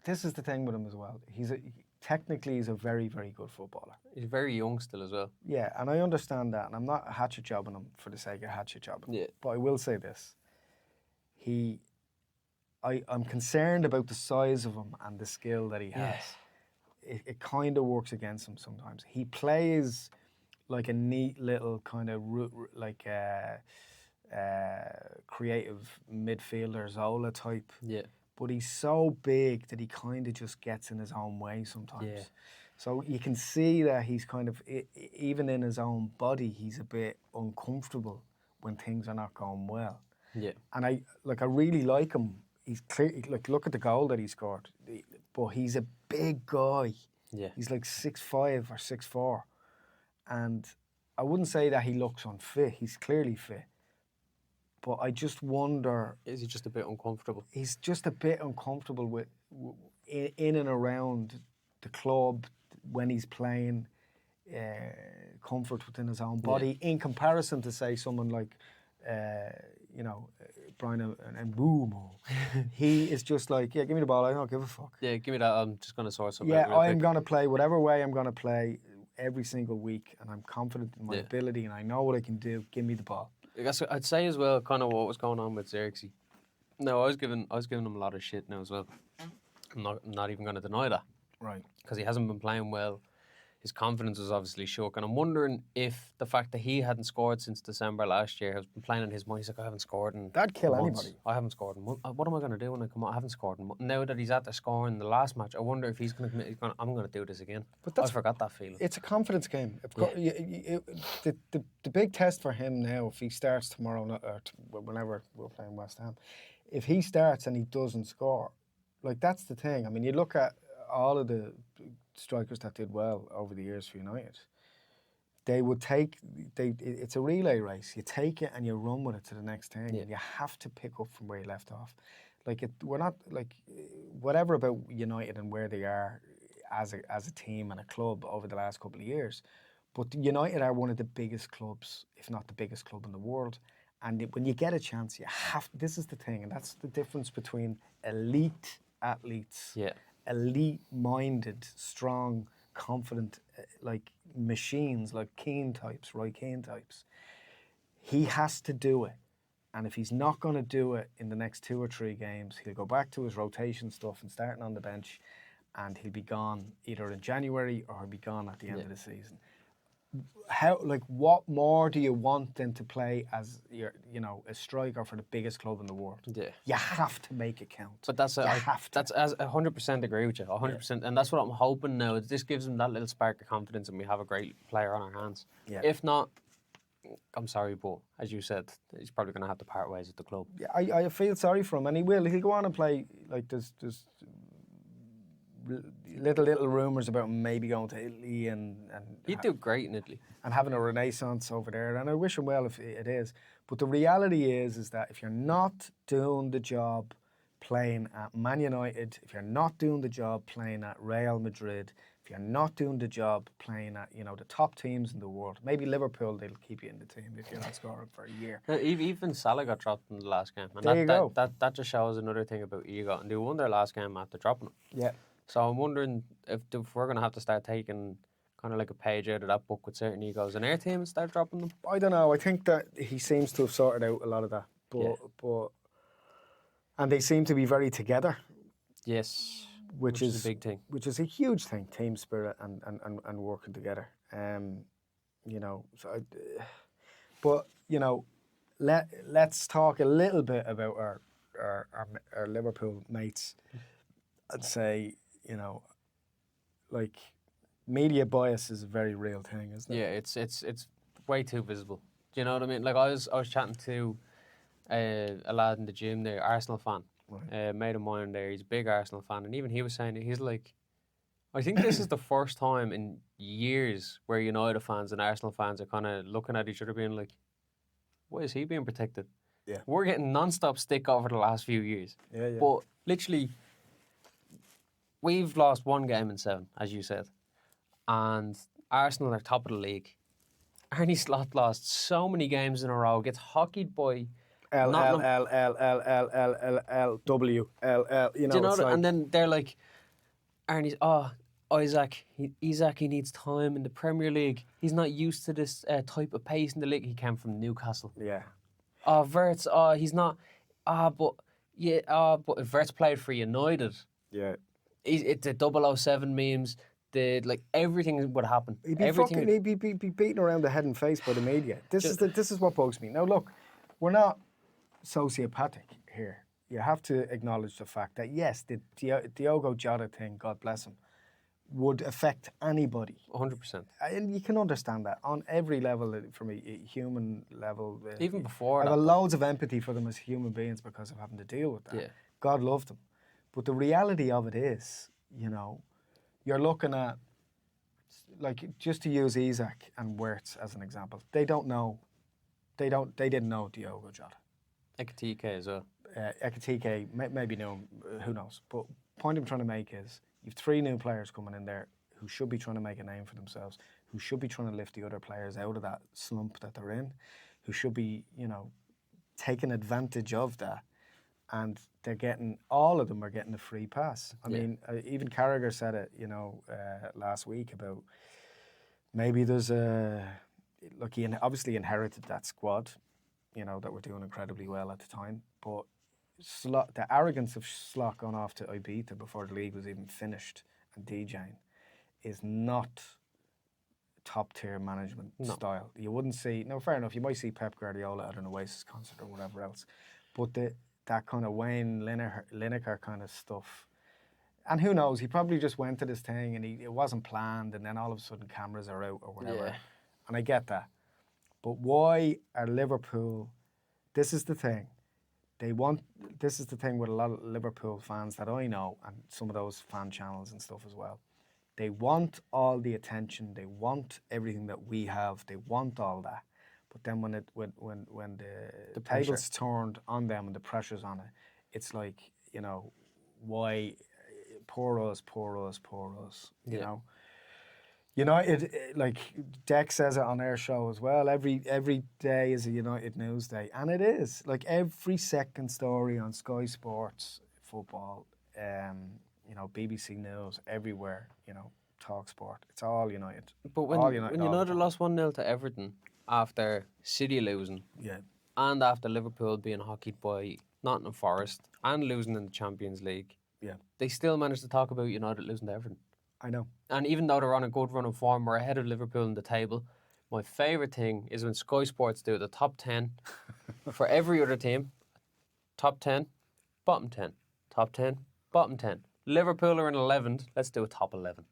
this is the thing with him as well. Technically he's a very, very good footballer. He's very young still as well. Yeah, and I understand that, and I'm not hatchet jobbing him for the sake of hatchet jobbing. Yeah. But I will say this: I'm concerned about the size of him and the skill that he has. It kind of works against him sometimes. He plays like a neat little kind of creative midfielder, Zola type. Yeah. But he's so big that he kind of just gets in his own way sometimes. Yeah. So you can see that he's kind of, even in his own body, he's a bit uncomfortable when things are not going well. Yeah. And I really like him. He's clear. Like, look at the goal that he scored. But he's a big guy. Yeah. He's like 6'5" or 6'4", and I wouldn't say that he looks unfit. He's clearly fit. But I just wonder, is he just a bit uncomfortable? He's just a bit uncomfortable with in and around the club when he's playing. Comfort within his own body, in comparison to, say, someone like Brian and Mbeumo. He is just like, give me the ball, I don't give a fuck. Yeah, give me that, I'm just going to sort something out. Yeah, I'm going to play whatever way I'm going to play every single week, and I'm confident in my ability, and I know what I can do. Give me the ball. I'd say as well, kind of what was going on with Zirkzee. No, I was giving him a lot of shit now as well. I'm not even going to deny that. Right. Because he hasn't been playing well. his confidence was obviously shook. And I'm wondering if the fact that he hadn't scored since December last year has been playing in his mind. He's like, I haven't scored in That'd kill months. anybody. I haven't scored in months. What am I going to do when I come on? I haven't scored in months. Now that he's at the score in the last match, I wonder if he's going to commit. I'm going to do this again. But I forgot that feeling. It's a confidence game. The big test for him now, if he starts tomorrow or whenever we're playing West Ham, if he starts and he doesn't score, like that's the thing. I mean, you look at all of the strikers that did well over the years for United. They would it's a relay race. You take it and you run with it to the next thing. And you have to pick up from where you left off. We're not like whatever about United and where they are as a team and a club over the last couple of years. But United are one of the biggest clubs, if not the biggest club in the world. And when you get a chance, you have. This is the thing, and that's the difference between elite athletes, elite-minded, strong, confident, like machines, like Roy Keane types. He has to do it. And if he's not going to do it in the next 2 or 3 games, he'll go back to his rotation stuff and starting on the bench, and he'll be gone either in January or he'll be gone at the end of the season. What more do you want than to play as a striker for the biggest club in the world? Yeah, you have to make it count. But that's 100% agree with you, 100%, and that's what I'm hoping now. This gives him that little spark of confidence, and we have a great player on our hands. Yeah. If not, I'm sorry, but as you said, he's probably going to have to part ways with the club. Yeah, I feel sorry for him, and he will. He'll go on and play. Like there's little rumours about him maybe going to Italy and he'd do great in Italy and having a renaissance over there, and I wish him well if it is. But the reality is that if you're not doing the job playing at Man United, if you're not doing the job playing at Real Madrid, if you're not doing the job playing at the top teams in the world, maybe Liverpool, they'll keep you in the team if you're not scoring for a year. Even Salah got dropped in the last game, and there you go. That just shows another thing about ego, and they won their last game after dropping him. Yeah. So I'm wondering if we're going to have to start taking kind of like a page out of that book with certain egos in our team and start dropping them. I don't know. I think that he seems to have sorted out a lot of that, but and they seem to be very together. Yes, which is a big thing. Which is a huge thing. Team spirit and working together. Let's talk a little bit about our Liverpool mates. I'd say, media bias is a very real thing, isn't it? Yeah, it's way too visible. Do you know what I mean? Like I was chatting to a lad in the gym there, Arsenal fan, right. Mate of mine there. He's a big Arsenal fan, and even he was saying he's like, I think this is the first time in years where United fans and Arsenal fans are kind of looking at each other, being like, why is he being protected? Yeah, we're getting non-stop stick over the last few years. Yeah. But literally, we've lost 1 game in 7, as you said. And Arsenal are top of the league. Arnie Slot lost so many games in a row, gets hockeyed by W. You know, and then they're like, Arnie's, Isaac, he needs time in the Premier League. He's not used to this type of pace in the league. He came from Newcastle. Yeah. Verts, he's not, but Verts played for United. Yeah. It's the 007 memes. Everything would happen. He'd be beaten around the head and face by the media. This is what bugs me. Now look, we're not sociopathic here. You have to acknowledge the fact that yes, the Diogo Jota thing, God bless him, would affect anybody. 100%. And you can understand that on every level, from a human level. Even before I have loads of empathy for them as human beings because of having to deal with that. Yeah. God loved them. But the reality of it is, you're looking at, just to use Isaac and Wirtz as an example, they didn't know Diogo Jota. Ekitike as well. Ekitike, maybe knew him, who knows. But point I'm trying to make is, you've 3 new players coming in there who should be trying to make a name for themselves, who should be trying to lift the other players out of that slump that they're in, who should be, taking advantage of that. And all of them are getting a free pass. I mean, even Carragher said it, last week about maybe there's he obviously inherited that squad, that were doing incredibly well at the time. But the arrogance of Slot going off to Ibiza before the league was even finished and DJing is not top tier management style. You wouldn't see. No, fair enough. You might see Pep Guardiola at an Oasis concert or whatever else, but that kind of Wayne Lineker kind of stuff. And who knows? He probably just went to this thing and it wasn't planned, and then all of a sudden cameras are out or whatever. Yeah. And I get that. But why are Liverpool? This is the thing. This is the thing with a lot of Liverpool fans that I know, and some of those fan channels and stuff as well. They want all the attention. They want everything that we have. They want all that. But then when the table's turned on them and the pressure's on it, it's like, you know, why poor us, poor us, poor us. You know. United, like Deck says it on their show as well, every day is a United news day. And it is. Like every second story on Sky Sports, football, you know, BBC News, everywhere, you know, Talk Sport. It's all United. But when United lost 1-0 to Everton after City losing, and after Liverpool being hockeyed by Nottingham Forest and losing in the Champions League, they still managed to talk about United losing to Everton. I know. And even though they're on a good run of form, we're ahead of Liverpool in the table. My favourite thing is when Sky Sports do the top 10 for every other team. Top 10, bottom 10. Top 10, bottom 10. Liverpool are in 11th. Let's do a top 11.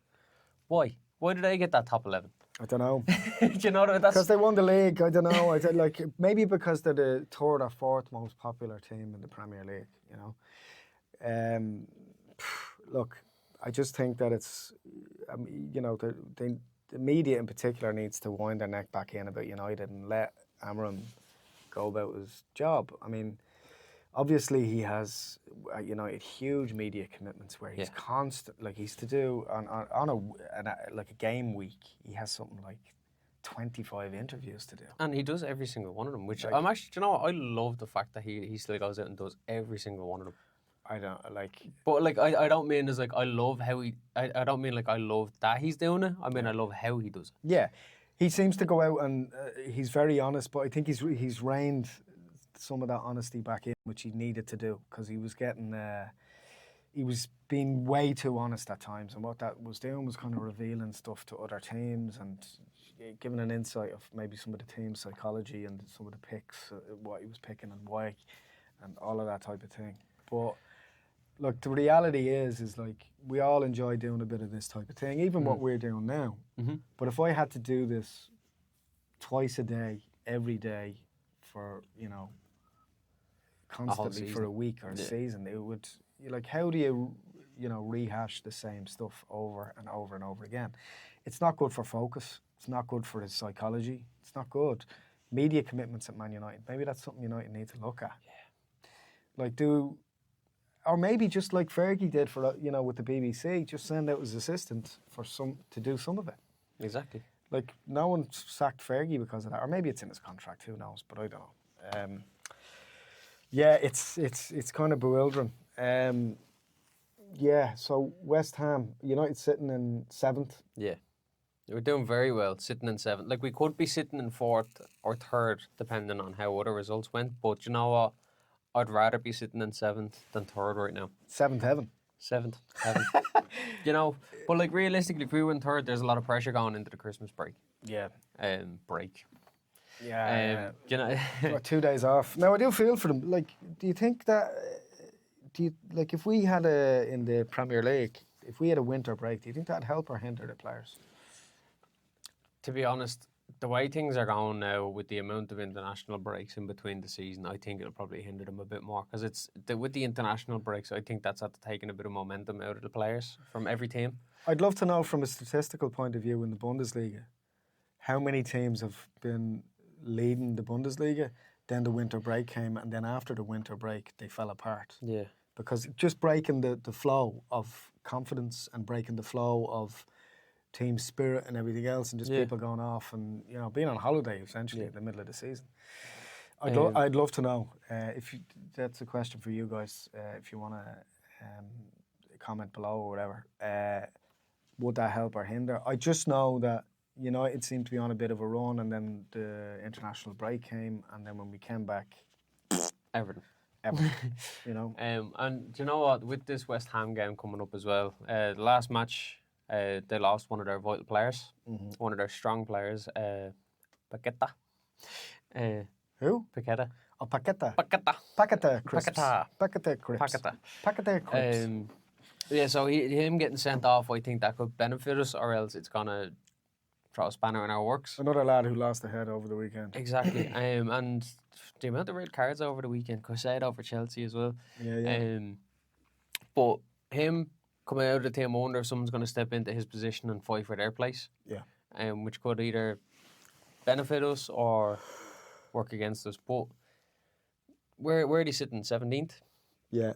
Why? Why do they get that top 11? I don't know. Do you know what that's? Because they won the league. I don't know. Like maybe because they're the third or fourth most popular team in the Premier League. You know. Look. I just think that it's, you know, the media in particular needs to wind their neck back in about United and let Amram go about his job. I mean, obviously he has, United huge media commitments where he's constant, like he's to do on a game week. He has something like 25 interviews to do, and he does every single one of them. Which I'm actually, you know, I love the fact that he still goes out and does every single one of them. I don't like, but like I don't mean as like I love how he. I don't mean like I love that he's doing it. I mean I love how he does it. Yeah, he seems to go out and he's very honest. But I think he's reined some of that honesty back in, which he needed to do because he was getting he was being way too honest at times, and what that was doing was kind of revealing stuff to other teams and giving an insight of maybe some of the team's psychology and some of the picks, what he was picking and why, and all of that type of thing. But look, the reality is like we all enjoy doing a bit of this type of thing, even what we're doing now. Mm-hmm. But if I had to do this twice a day, every day, for, you know, constantly for a week or a season, it would, like, how do you know, rehash the same stuff over and over and over again? It's not good for focus. It's not good for his psychology. It's not good. Media commitments at Man United, maybe that's something United need to look at. Yeah. Like or maybe just like Fergie did for, you know, with the BBC, just send out his assistant to do some of it. Exactly. Like no one sacked Fergie because of that, or maybe it's in his contract. Who knows? But I don't know. Yeah, it's kind of bewildering. Yeah. So West Ham, United sitting in 7th. Yeah, we're doing very well, sitting in 7th. Like we could be sitting in 4th or 3rd, depending on how other results went. But you know what? I'd rather be sitting in 7th than 3rd right now. 7th heaven. 7th heaven. You know, but like realistically, if we win 3rd, there's a lot of pressure going into the Christmas break. Yeah. Break. Yeah. You know, 2 days off. Now I do feel for them. Like, do you think that? If we had in the Premier League, if we had a winter break, do you think that'd help or hinder the players? To be honest, the way things are going now, with the amount of international breaks in between the season, I think it'll probably hinder them a bit more because with the international breaks, I think that's taking a bit of momentum out of the players from every team. I'd love to know from a statistical point of view in the Bundesliga, how many teams have been leading the Bundesliga, then the winter break came, and then after the winter break, they fell apart. Yeah. Because just breaking the flow of confidence and breaking the flow of team spirit and everything else, and just people going off and, you know, being on holiday essentially in the middle of the season. I'd love to know that's a question for you guys. If you want to comment below or whatever, would that help or hinder? I just know that United seemed to be on a bit of a run, and then the international break came, and then when we came back, Everton. You know. And do you know what? With this West Ham game coming up as well, the last match They lost one of their vital players, one of their strong players, Paqueta. Who? Paqueta. Oh, Paqueta. Paqueta. Paqueta crisps. Paqueta. Paqueta crisps. Paqueta. Paqueta crisps. Yeah, so him getting sent off, I think that could benefit us, or else it's gonna throw a spanner in our works. Another lad who lost a head over the weekend. Exactly. And the amount of red cards over the weekend, Caicedo for Chelsea as well. Yeah. But him coming out of the team, I wonder if someone's going to step into his position and fight for their place. Yeah. Which could either benefit us or work against us. But where are they sitting? 17th? Yeah.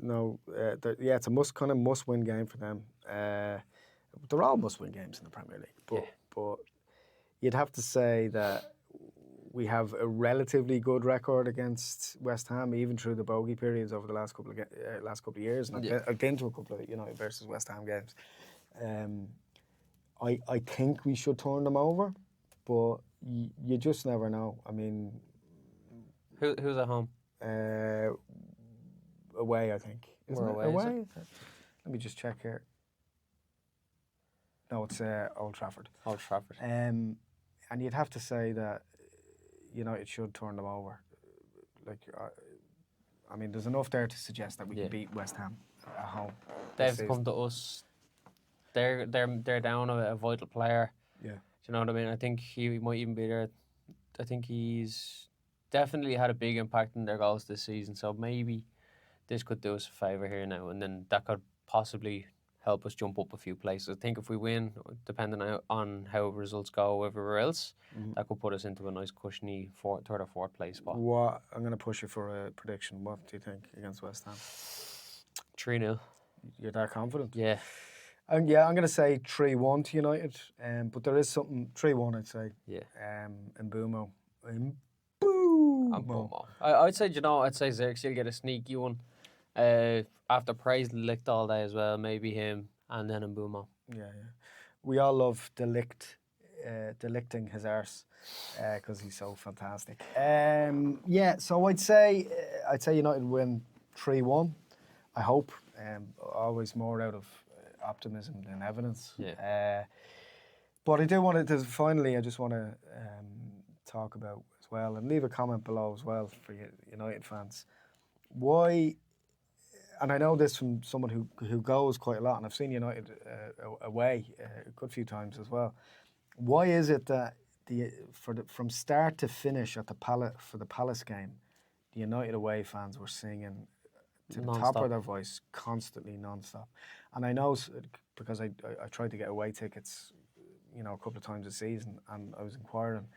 No. It's a must-win game for them. They're all must-win games in the Premier League. But you'd have to say that we have a relatively good record against West Ham, even through the bogey periods over the last couple of years. And I've been to a couple of United versus West Ham games. I think we should turn them over, but you just never know. I mean, who's at home? Away, I think. We're away. Away? Let me just check here. No, it's Old Trafford. Old Trafford. And you'd have to say that United should turn them over. I mean, there's enough there to suggest that we can beat West Ham at home. They've come to us. They're down a vital player. Yeah. Do you know what I mean? I think he might even be there. I think he's definitely had a big impact in their goals this season. So maybe this could do us a favour here now, and then that could possibly help us jump up a few places. I think if we win, depending on how results go everywhere else, that could put us into a nice cushiony third or fourth place spot. I'm going to push you for a prediction. What do you think against West Ham? 3-0. You're that confident? Yeah. I'm going to say 3-1 to United, but there is something 3-1. I'd say. Yeah. Mbumo. I'd say Xerxes will get a sneaky one. After Praise licked all day as well, maybe him and then Mbumo. Yeah. We all love delicting his arse because he's so fantastic. So I'd say United win 3-1. I hope. Always more out of optimism than evidence. Yeah. But I do want to finally. I just want to talk about as well and leave a comment below as well for United fans. Why? And I know this from someone who goes quite a lot, and I've seen United away a good few times as well. Why is it that from start to finish at for the Palace game, the United away fans were singing to the top of their voice constantly, non-stop? And I know because I tried to get away tickets, a couple of times a season, and I was inquiring,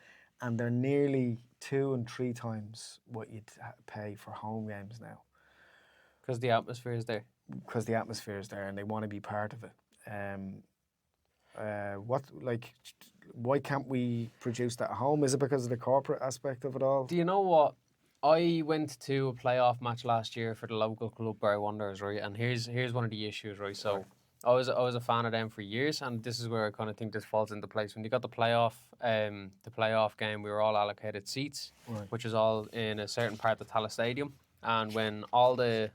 and they're nearly 2 and 3 times what you'd pay for home games now. Because the atmosphere is there. Because the atmosphere is there, and they want to be part of it. Why can't we produce that at home? Is it because of the corporate aspect of it all? Do you know what? I went to a playoff match last year for the local club Barry Wanderers, right? And here's one of the issues, right? So I was a fan of them for years, and this is where I kind of think this falls into place. When you got the playoff game, we were all allocated seats, which is all in a certain part of the Tallaght Stadium. And when all the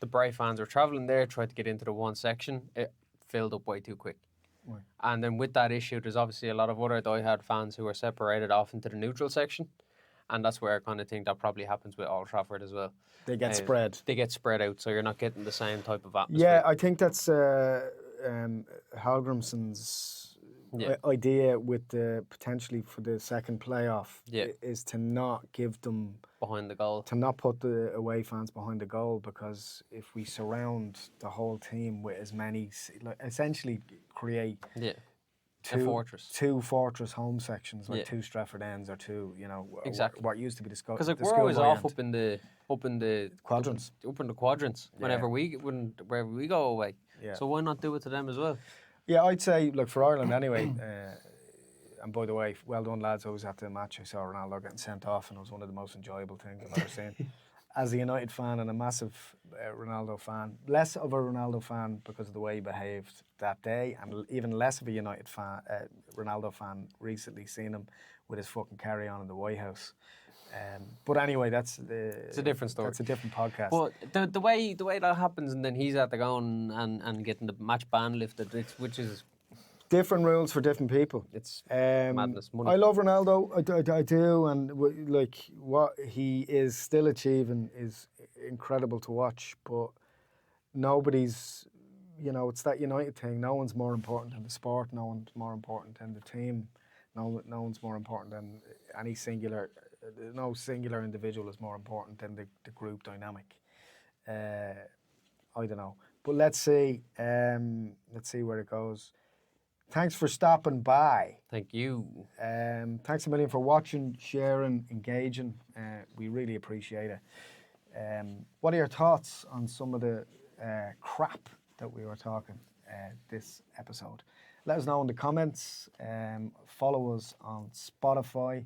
Bray fans were travelling there, tried to get into the one section, it filled up way too quick. Right. And then with that issue, there's obviously a lot of other diehard fans who are separated off into the neutral section. And that's where I kind of think that probably happens with Old Trafford as well. They get spread. They get spread out, so you're not getting the same type of atmosphere. Yeah, I think that's Hallgrimsson's idea with the potentially for the second playoff is to not give them behind the goal, to not put the away fans behind the goal, because if we surround the whole team with as many, essentially create two fortress home sections, like 2 Stratford ends or 2, exactly what used to be the school. Because we're always off up in the quadrants. Wherever we go away. Yeah. So why not do it to them as well? Yeah, I'd say, for Ireland anyway, and by the way, well done lads, I was at the match, I saw Ronaldo getting sent off, and it was one of the most enjoyable things I've ever seen. As a United fan and a massive Ronaldo fan, less of a Ronaldo fan because of the way he behaved that day, and even less of a United fan, Ronaldo fan recently, seen him with his fucking carry-on in the White House. But anyway, it's a different story. That's a different podcast. But the way that happens, and then he's at the going and getting the match ban lifted, which is different rules for different people. It's madness. Money. I love Ronaldo. I do, and like what he is still achieving is incredible to watch. But nobody's, it's that United thing. No one's more important than the sport. No one's more important than the team. No one's more important than any singular. No singular individual is more important than the group dynamic. I don't know, but let's see where it goes. Thanks for stopping by. Thank you. Thanks a million for watching, sharing, engaging. We really appreciate it. What are your thoughts on some of the crap that we were talking this episode? Let us know in the comments. Follow us on Spotify.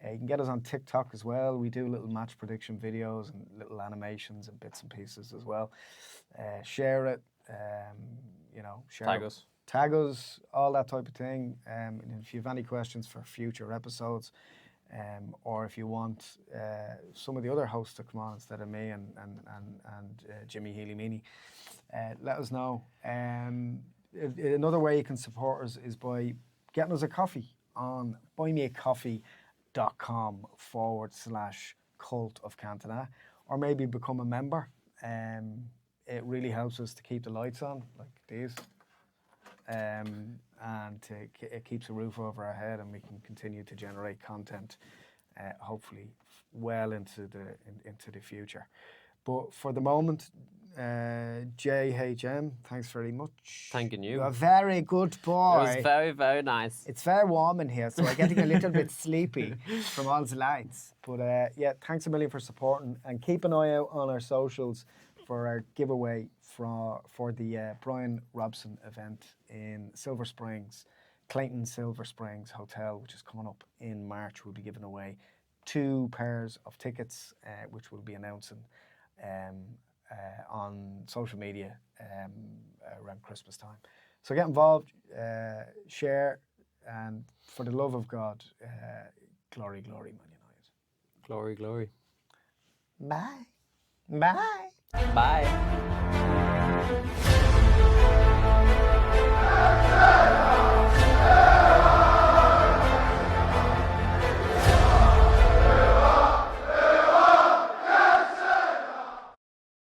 You can get us on TikTok as well. We do little match prediction videos and little animations and bits and pieces as well. Share it. Share Tag us, all that type of thing. And if you have any questions for future episodes, or if you want some of the other hosts to come on instead of me and Jimmy Healy-Meaney, let us know. Another way you can support us is by getting us a coffee on buymeacoffee.com/Cult of Cantona, or maybe become a member. It really helps us to keep the lights on, like these. And it keeps a roof over our head, and we can continue to generate content, hopefully well into the future. But for the moment, JHM, thanks very much. Thanking you. You're a very good boy. It was very, very nice. It's very warm in here, so I'm getting a little bit sleepy from all the lights. But thanks a million for supporting, and keep an eye out on our socials for our giveaway for the Brian Robson event in Silver Springs, Clayton Silver Springs Hotel, which is coming up in March. We'll be giving away 2 pairs of tickets, which we'll be announcing on social media around Christmas time. So get involved, share, and for the love of God, glory, glory, Man United. Glory, glory. Bye. Bye. Bye.